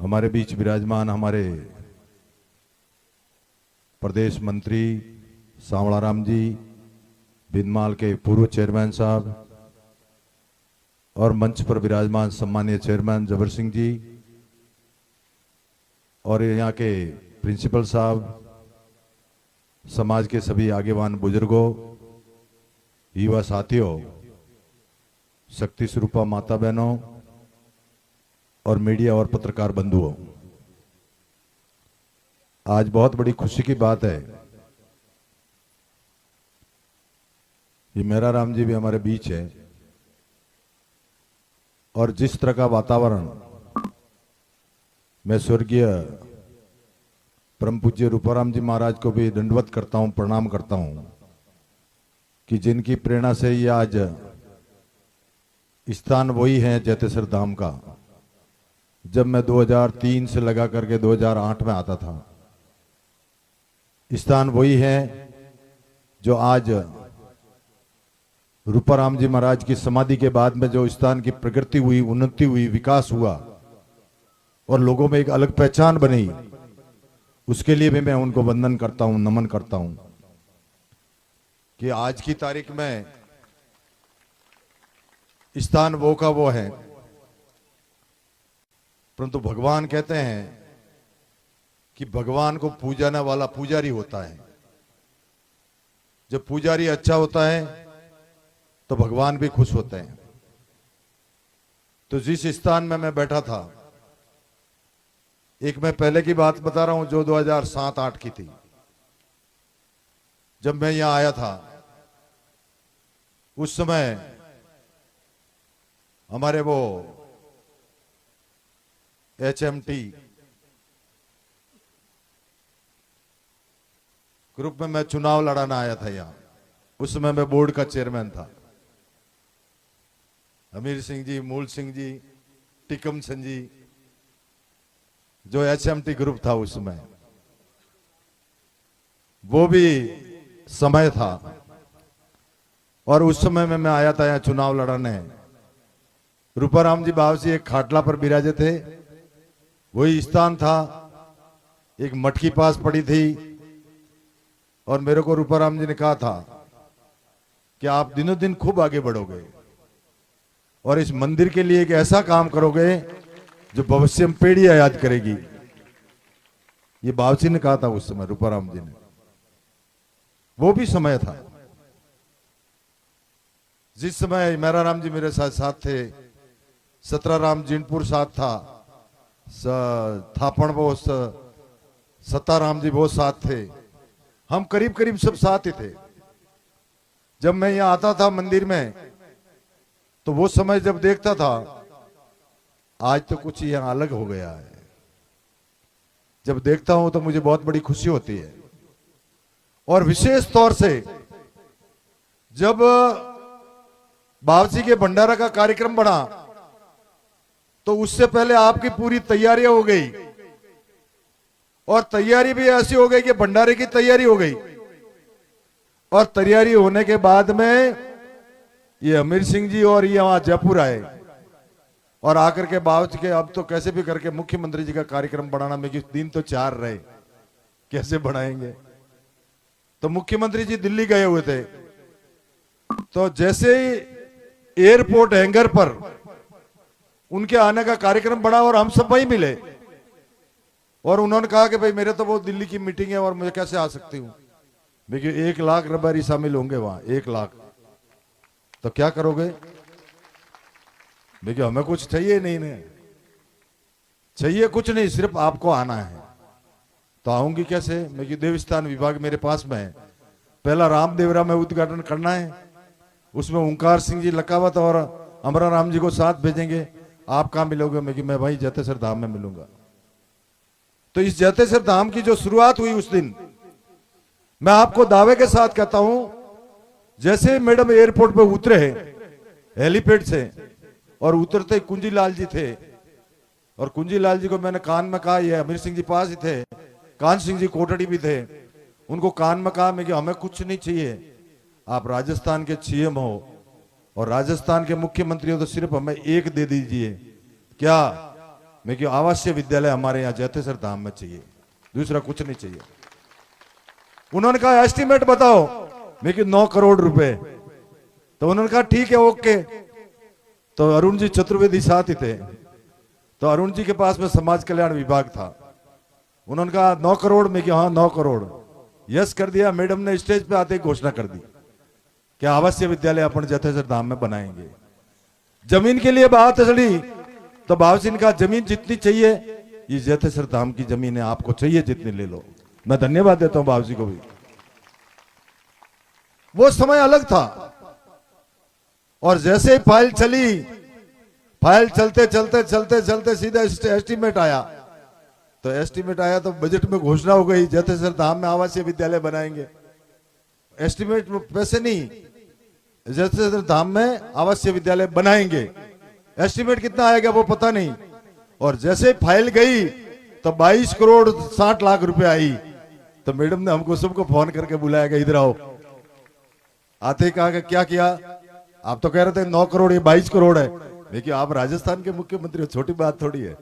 हमारे बीच विराजमान हमारे प्रदेश मंत्री सांवलाराम जी, बिंदमाल के पूर्व चेयरमैन साहब और मंच पर विराजमान सम्मानीय चेयरमैन जबर सिंह जी और यहाँ के प्रिंसिपल साहब, समाज के सभी आगेवान बुजुर्गों, युवा साथियों, शक्ति स्वरूपा माता बहनों और मीडिया और पत्रकार बंधुओं, आज बहुत बड़ी खुशी की बात है। ये मेरा राम जी भी हमारे बीच है और जिस तरह का वातावरण मैं स्वर्गीय परम पूज्य रूपाराम जी महाराज को भी दंडवत करता हूं, प्रणाम करता हूं कि जिनकी प्रेरणा से ये आज स्थान वही है जैतेसर धाम का। जब मैं 2003 से लगा करके 2008 में आता था, स्थान वही है जो आज रूपाराम जी महाराज की समाधि के बाद में जो स्थान की प्रगति हुई, उन्नति हुई, विकास हुआ और लोगों में एक अलग पहचान बनी, उसके लिए भी मैं उनको वंदन करता हूं, नमन करता हूं कि आज की तारीख में स्थान वो का वो है। परंतु भगवान कहते हैं कि भगवान को पूजाने वाला पुजारी होता है। जब पुजारी अच्छा होता है तो भगवान भी खुश होते हैं। तो जिस स्थान में मैं बैठा था, एक मैं पहले की बात बता रहा हूं जो 2007-8 की थी। जब मैं यहां आया था उस समय हमारे वो HMT ग्रुप में मैं चुनाव लड़ाना आया था यहां। उस समय मैं बोर्ड का चेयरमैन था। अमीर सिंह जी, मूल सिंह जी, टिकम सिंह जी, जो HMT ग्रुप था उस समय, वो भी समय था। और उस समय में मैं आया था यहाँ चुनाव लड़ाने। रूपाराम जी बाबूजी एक खाटला पर बिराजे थे, वही स्थान था। एक मटकी पास पड़ी थी और मेरे को रूपाराम जी ने कहा था कि आप दिनों दिन खूब आगे बढ़ोगे और इस मंदिर के लिए एक ऐसा काम करोगे जो भविष्य में पीढ़ियां याद करेगी। ये बाबूजी ने कहा था उस समय, रूपाराम जी ने। वो भी समय था जिस समय मेरा राम जी मेरे साथ साथ थे, सतराराम जिनपुर साथ था, थापण वो सताराम जी वो साथ थे। हम करीब करीब सब साथ ही थे। जब मैं यहां आता था मंदिर में तो वो समय जब देखता था, आज तो कुछ यहां अलग हो गया है। जब देखता हूं तो मुझे बहुत बड़ी खुशी होती है। और विशेष तौर से जब बाबूजी के भंडारा का कार्यक्रम बना तो उससे पहले आपकी पूरी तैयारियां हो गई और तैयारी भी ऐसी हो गई कि भंडारे की तैयारी हो गई। और तैयारी होने के बाद में ये अमीर सिंह जी और ये वहां जयपुर आए और आकर के बाबूजी के अब तो कैसे भी करके मुख्यमंत्री जी का कार्यक्रम बनाना में, दिन तो 4 रहे, कैसे बनाएंगे। तो मुख्यमंत्री जी दिल्ली गए हुए थे। तो जैसे ही एयरपोर्ट हैंगर पर उनके आने का कार्यक्रम बना और हम सब वहीं मिले और उन्होंने कहा कि भाई मेरे तो वो दिल्ली की मीटिंग है और मुझे कैसे आ सकती हूं। देखिए 1 लाख रबारी शामिल होंगे वहां, 1 लाख। तो क्या करोगे? देखिए हमें कुछ चाहिए नहीं, ने चाहिए कुछ नहीं, सिर्फ आपको आना है। तो आऊंगी कैसे? मैं देवस्थान विभाग मेरे पास में है। पहला रामदेवरा में उद्घाटन करना है, उसमें ओंकार सिंह जी लकावत और अमरा राम जी को साथ भेजेंगे। आप कहां मिलोगे? मैं भाई जैतेसर धाम में मिलूंगा। तो इस जैतेसर धाम की जो शुरुआत हुई उस दिन, मैं आपको दावे के साथ कहता हूं, जैसे मैडम एयरपोर्ट पे उतरे हेलीपैड से और उतरते कुंजीलाल जी थे और कुंजीलाल जी को मैंने कान में कहा, ये अमीर सिंह जी पास ही थे, कान सिंह जी कोटड़ी भी थे, उनको कान में कहा मैं कि हमें कुछ नहीं चाहिए, आप राजस्थान के सीएम हो और राजस्थान के मुख्यमंत्री हो तो सिर्फ हमें एक दे दीजिए। क्या मैं कि आवासीय विद्यालय हमारे यहाँ जैतेसर धाम में चाहिए, दूसरा कुछ नहीं चाहिए। उन्होंने कहा एस्टिमेट बताओ, मैं कि 9 करोड़ रुपए। तो उन्होंने कहा ठीक है, ओके। तो अरुण जी चतुर्वेदी साथ ही थे, तो अरुण जी के पास में समाज कल्याण विभाग था। उन्होंने कहा 9 करोड़ में कि हाँ 9 करोड़, यस कर दिया। मैडम ने स्टेज पे आते ही घोषणा कर दी कि आवासीय विद्यालय अपन जैतेसर धाम में बनाएंगे। जमीन के लिए बात चली तो भावजी ने कहा जमीन जितनी चाहिए, ये जैतेसर धाम की जमीन है, आपको चाहिए जितनी ले लो। मैं धन्यवाद देता हूं भावजी को भी। वो समय अलग था। और जैसे ही फाइल चली, फाइल चलते चलते चलते चलते सीधा एस्टीमेट आया। तो एस्टीमेट आया तो बजट में घोषणा हो गई जैतेसर धाम में आवासीय विद्यालय बनाएंगे। एस्टीमेट में पैसे नहीं, जैतेसर धाम में आवासीय विद्यालय बनाएंगे। एस्टीमेट कितना आएगा वो पता नहीं। और जैसे फाइल गई तो 22 करोड़ 60 लाख रुपए आई। तो मैडम ने हमको सबको फोन करके बुलाया कि इधर आओ। आते ही कहा कि क्या किया, आप तो कह रहे थे 9 करोड़, ये 22 करोड़ है। देखिए आप राजस्थान के मुख्यमंत्री हो, छोटी बात थोड़ी है।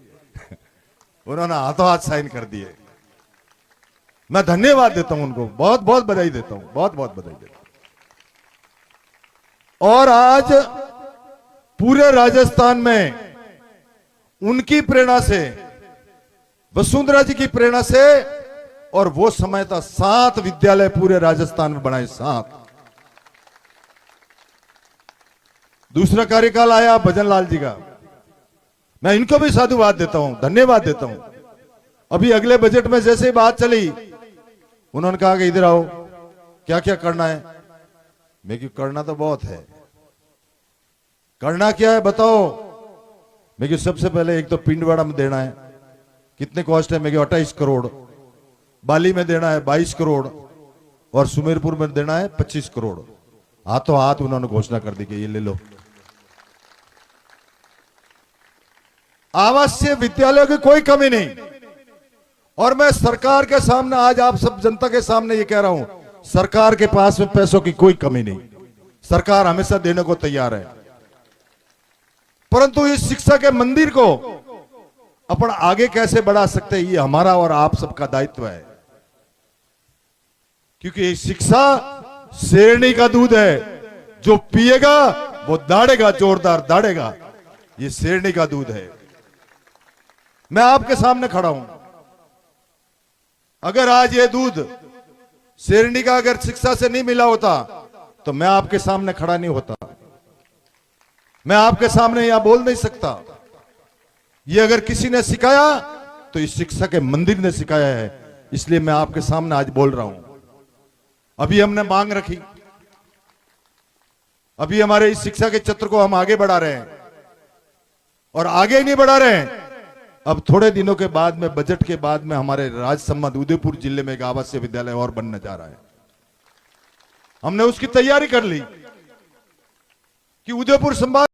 उन्होंने हाथों हाथ साइन कर दिए। मैं धन्यवाद देता हूं उनको, बहुत बहुत बधाई देता हूं, बहुत बहुत बधाई देता हूं। और आज पूरे राजस्थान में उनकी प्रेरणा से, वसुंधरा जी की प्रेरणा से, और वो समय था 7 विद्यालय पूरे राजस्थान में बनाए, 7। दूसरा कार्यकाल आया भजनलाल जी का, मैं इनको भी साधुवाद देता हूं, धन्यवाद देता हूं। अभी अगले बजट में जैसे ही बात चली, उन्होंने कहा कि इधर आओ, क्या क्या करना है। मैं कि करना तो बहुत है, करना क्या है बताओ। मैं कि सबसे पहले एक तो पिंडवाड़ा में देना है, कितने कॉस्ट है। मैं कि 28 करोड़। बाली में देना है 22 करोड़, और सुमेरपुर में देना है 25 करोड़। हाथों हाथ उन्होंने घोषणा कर दी कि ये ले लो। आवासीय विद्यालयों की कोई कमी नहीं। और मैं सरकार के सामने, आज आप सब जनता के सामने ये कह रहा हूं, सरकार के पास में पैसों की कोई कमी नहीं, सरकार हमेशा देने को तैयार है। परंतु इस शिक्षा के मंदिर को अपन आगे कैसे बढ़ा सकते हैं, ये हमारा और आप सबका दायित्व है। क्योंकि शिक्षा शेरनी का दूध है, जो पिएगा वो दाढ़ेगा, जोरदार दाढ़ेगा। ये शेरनी का दूध है। मैं आपके सामने खड़ा हूं। अगर आज ये दूध शेरनी का अगर शिक्षा से नहीं मिला होता तो मैं आपके सामने खड़ा नहीं होता, मैं आपके सामने यहां बोल नहीं सकता। ये अगर किसी ने सिखाया तो इस शिक्षा के मंदिर ने सिखाया है, इसलिए मैं आपके सामने आज बोल रहा हूं। अभी हमने मांग रखी, अभी हमारे इस शिक्षा के क्षेत्र को हम आगे बढ़ा रहे हैं, और आगे नहीं बढ़ा रहे हैं। अब थोड़े दिनों के बाद में, बजट के बाद में, हमारे राजसमंद उदयपुर जिले में एक आवासीय विद्यालय और बनने जा रहा है। हमने उसकी तैयारी कर ली कि उदयपुर संभाग